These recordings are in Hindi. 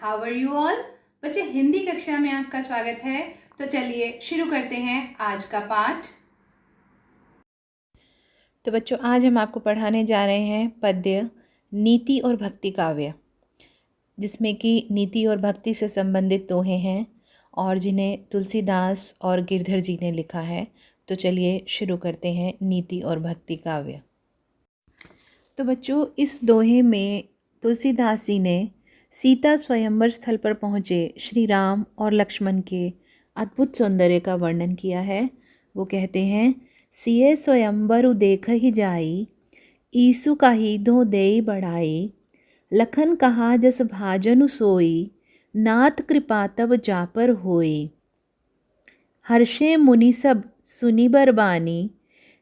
How are you all. बच्चे, हिंदी कक्षा में आपका स्वागत है। तो चलिए शुरू करते हैं आज का पाठ। तो बच्चों, आज हम आपको पढ़ाने जा रहे हैं पद्य नीति और भक्ति काव्य, जिसमें कि नीति और भक्ति से संबंधित दोहे हैं और जिन्हें तुलसीदास और गिरधर जी ने लिखा है। तो चलिए शुरू करते हैं नीति और भक्ति काव्य। तो बच्चों, इस दोहे में तुलसीदास जी ने सीता स्वयंवर स्थल पर पहुँचे श्री राम और लक्ष्मण के अद्भुत सौंदर्य का वर्णन किया है। वो कहते हैं, सिए स्वयंवरु देख ही जाई, ईसु काहि दो देई बढ़ाई, लखन कहा जस भाजनु सोई, नाथ कृपा तब जापर होई। हर्षे मुनि सब सुनि बरबानी,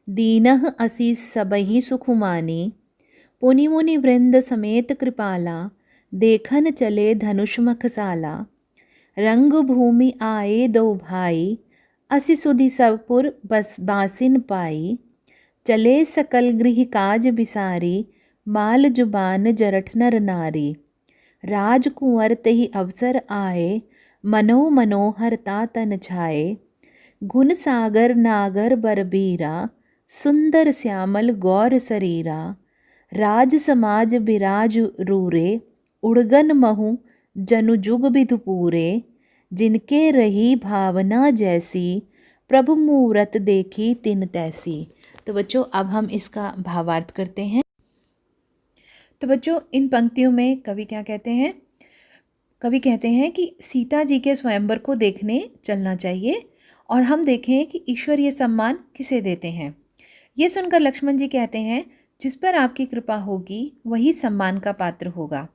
दीनह असी सबहि सुखुमानी, पुनि मुनि वृंद समेत कृपाला, देखन चले धनुष मखसाला। रंग भूमि आए दो भाई, असी सुधि सबपुर बस बासिन पाई, चले सकल गृह काज बिसारी, माल जुबान जरठ नर नारी। राजकुंवर तहि अवसर आए, मनो मनोहरता तन छाए, गुण सागर नागर बरबीरा, सुंदर श्यामल गौर शरीरा। राज समाज बिराज रूरे, उड़गन महु जनु जुग विधु पूरे, जिनके रही भावना जैसी, प्रभु मूरत देखी तिन तैसी। तो बच्चों, अब हम इसका भावार्थ करते हैं। तो बच्चों, इन पंक्तियों में कवि क्या कहते हैं? कवि कहते हैं कि सीता जी के स्वयंवर को देखने चलना चाहिए और हम देखें कि ईश्वर ये सम्मान किसे देते हैं। ये सुनकर लक्ष्मण जी कहते हैं, जिस पर आपकी कृपा होगी वही सम्मान का पात्र होगा।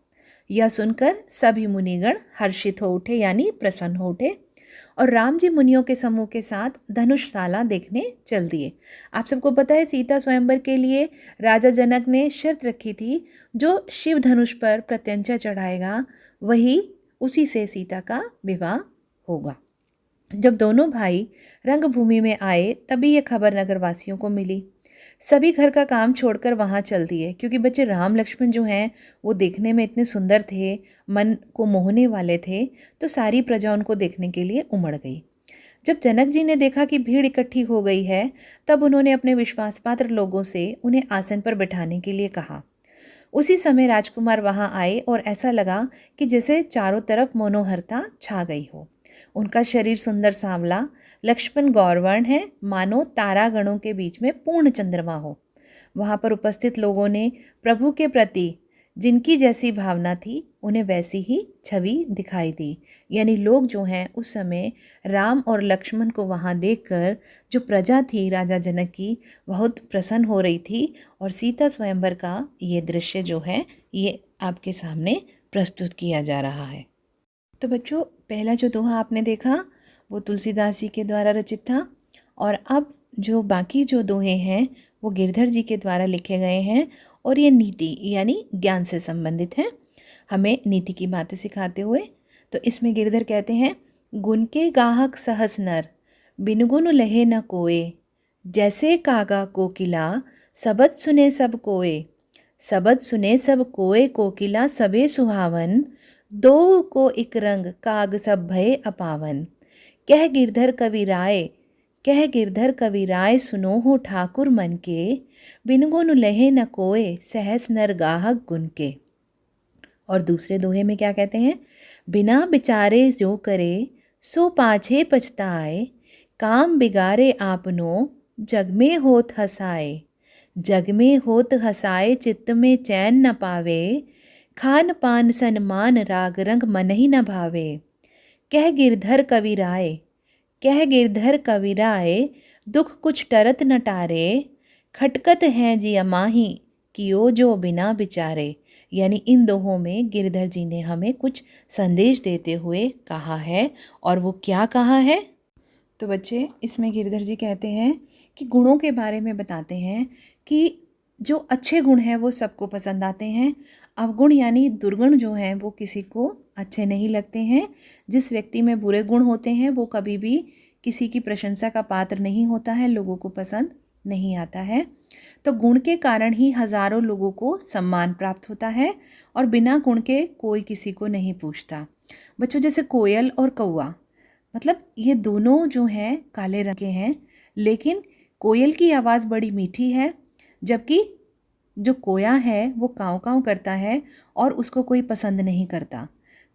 यह सुनकर सभी मुनिगण हर्षित हो उठे, यानी प्रसन्न हो उठे, और राम जी मुनियों के समूह के साथ धनुषशाला देखने चल दिए। आप सबको पता है, सीता स्वयंवर के लिए राजा जनक ने शर्त रखी थी, जो शिव धनुष पर प्रत्यंचा चढ़ाएगा वही उसी से सीता का विवाह होगा। जब दोनों भाई रंगभूमि में आए तभी यह खबर नगरवासियों को मिली। सभी घर का काम छोड़कर वहाँ चल दिए, क्योंकि बच्चे राम लक्ष्मण जो हैं वो देखने में इतने सुंदर थे, मन को मोहने वाले थे, तो सारी प्रजा उनको देखने के लिए उमड़ गई। जब जनक जी ने देखा कि भीड़ इकट्ठी हो गई है, तब उन्होंने अपने विश्वासपात्र लोगों से उन्हें आसन पर बैठाने के लिए कहा। उसी समय राजकुमार वहाँ आए और ऐसा लगा कि जैसे चारों तरफ मनोहरता छा गई हो। उनका शरीर सुंदर सांवला, लक्ष्मण गौरवर्ण है, मानो तारागणों के बीच में पूर्ण चंद्रमा हो। वहाँ पर उपस्थित लोगों ने प्रभु के प्रति जिनकी जैसी भावना थी, उन्हें वैसी ही छवि दिखाई दी। यानी लोग जो हैं उस समय राम और लक्ष्मण को वहाँ देखकर जो प्रजा थी राजा जनक की, बहुत प्रसन्न हो रही थी। और सीता स्वयंवर का ये दृश्य जो है ये आपके सामने प्रस्तुत किया जा रहा है। तो बच्चों, पहला जो दोहा आपने देखा वो तुलसीदास जी के द्वारा रचित था, और अब जो बाकी जो दोहे हैं वो गिरधर जी के द्वारा लिखे गए हैं, और ये नीति यानी ज्ञान से संबंधित है, हमें नीति की बातें सिखाते हुए। तो इसमें गिरधर कहते हैं, गुण के गाहक सहस नर, बिन गुण लहे न कोय, जैसे कागा कोकिला, सबद सुने सब कोय, सबद सुने सब कोय कोकिला सबे सुहावन, दो को एक रंग काग सब भय अपावन। कह गिरधर कवि राय, कह गिरधर कवि राय, सुनो हो ठाकुर मन के, बिन गुण लहे न कोय, सहस नर गाहक गुण के। और दूसरे दोहे में क्या कहते हैं, बिना विचारे जो करे, सो पाछे पछताए, काम बिगारे आपनो, जग में होत हसाए, जग में होत हसाए, चित्त में चैन न पावे, खान पान सन्मान राग रंग मन ही न भावे। कह गिरधर कवि राय, कह गिरधर कवि राय, दुख कुछ टरत न टारे, खटकत हैं जी अमाही, कियो जो बिना विचारे। यानी इन दोहों में गिरधर जी ने हमें कुछ संदेश देते हुए कहा है, और वो क्या कहा है? तो बच्चे, इसमें गिरधर जी कहते हैं कि गुणों के बारे में बताते हैं कि जो अच्छे गुण हैं वो सबको पसंद आते हैं, अवगुण यानी दुर्गुण जो हैं वो किसी को अच्छे नहीं लगते हैं। जिस व्यक्ति में बुरे गुण होते हैं वो कभी भी किसी की प्रशंसा का पात्र नहीं होता है, लोगों को पसंद नहीं आता है। तो गुण के कारण ही हजारों लोगों को सम्मान प्राप्त होता है और बिना गुण के कोई किसी को नहीं पूछता। बच्चों जैसे कोयल और कौवा, मतलब ये दोनों जो हैं काले रंग के हैं, लेकिन कोयल की आवाज़ बड़ी मीठी है, जबकि जो कोया है वो काँव काँव करता है और उसको कोई पसंद नहीं करता।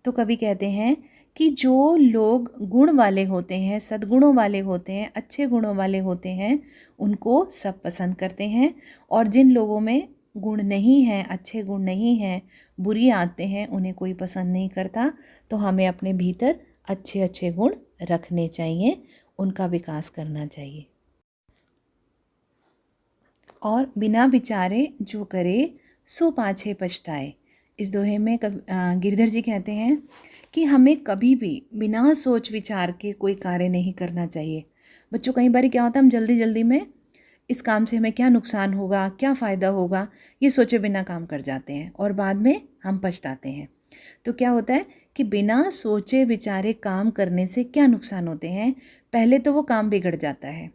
तो कवि कहते हैं कि जो लोग गुण वाले होते हैं, सद्गुणों वाले होते हैं, अच्छे गुणों वाले होते हैं, उनको सब पसंद करते हैं, और जिन लोगों में गुण नहीं हैं, अच्छे गुण नहीं हैं, बुरी आदतें हैं, उन्हें कोई पसंद नहीं करता। तो हमें अपने भीतर अच्छे अच्छे गुण रखने चाहिए, उनका विकास करना चाहिए। और बिना विचारे जो करे सो पाछे पछताए, इस दोहे में गिरधर जी कहते हैं कि हमें कभी भी बिना सोच विचार के कोई कार्य नहीं करना चाहिए। बच्चों कई बार क्या होता है, हम जल्दी जल्दी में इस काम से हमें क्या नुकसान होगा, क्या फ़ायदा होगा, ये सोचे बिना काम कर जाते हैं और बाद में हम पछताते हैं। तो क्या होता है कि बिना सोचे विचारे काम करने से क्या नुकसान होते हैं? पहले तो वो काम बिगड़ जाता है।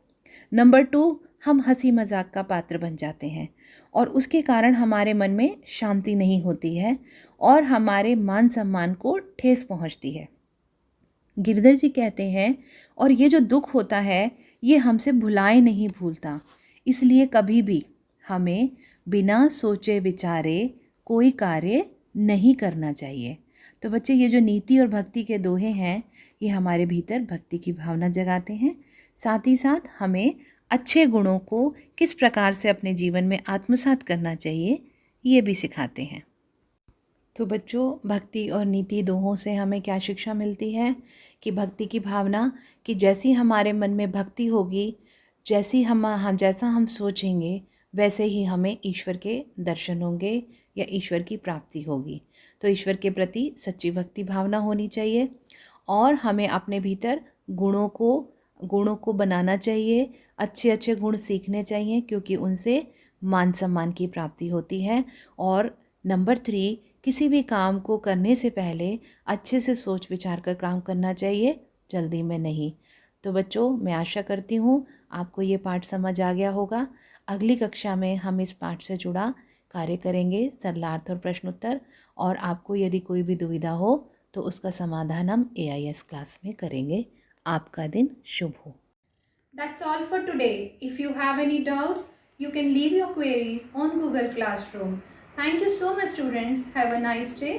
नंबर 2, हम हंसी मजाक का पात्र बन जाते हैं और उसके कारण हमारे मन में शांति नहीं होती है और हमारे मान सम्मान को ठेस पहुंचती है। गिरधर जी कहते हैं, और ये जो दुख होता है ये हमसे भुलाए नहीं भूलता, इसलिए कभी भी हमें बिना सोचे विचारे कोई कार्य नहीं करना चाहिए। तो बच्चे ये जो नीति और भक्ति के दोहे हैं, ये हमारे भीतर भक्ति की भावना जगाते हैं, साथ ही साथ हमें अच्छे गुणों को किस प्रकार से अपने जीवन में आत्मसात करना चाहिए ये भी सिखाते हैं। तो बच्चों भक्ति और नीति दोहों से हमें क्या शिक्षा मिलती है कि भक्ति की भावना, कि जैसी हमारे मन में भक्ति होगी, जैसा हम सोचेंगे वैसे ही हमें ईश्वर के दर्शन होंगे या ईश्वर की प्राप्ति होगी। तो ईश्वर के प्रति सच्ची भक्ति भावना होनी चाहिए और हमें अपने भीतर गुणों को बनाना चाहिए, अच्छे अच्छे गुण सीखने चाहिए, क्योंकि उनसे मान सम्मान की प्राप्ति होती है। और नंबर 3, किसी भी काम को करने से पहले अच्छे से सोच विचार कर काम करना चाहिए, जल्दी में नहीं। तो बच्चों मैं आशा करती हूँ आपको ये पाठ समझ आ गया होगा। अगली कक्षा में हम इस पाठ से जुड़ा कार्य करेंगे, सरलार्थ और प्रश्नोत्तर, और आपको यदि कोई भी दुविधा हो तो उसका समाधान हम AIS क्लास में करेंगे। आपका दिन शुभ हो। That's all for today. If you have any doubts, you can leave your queries on Google Classroom. Thank you so much, students. Have a nice day.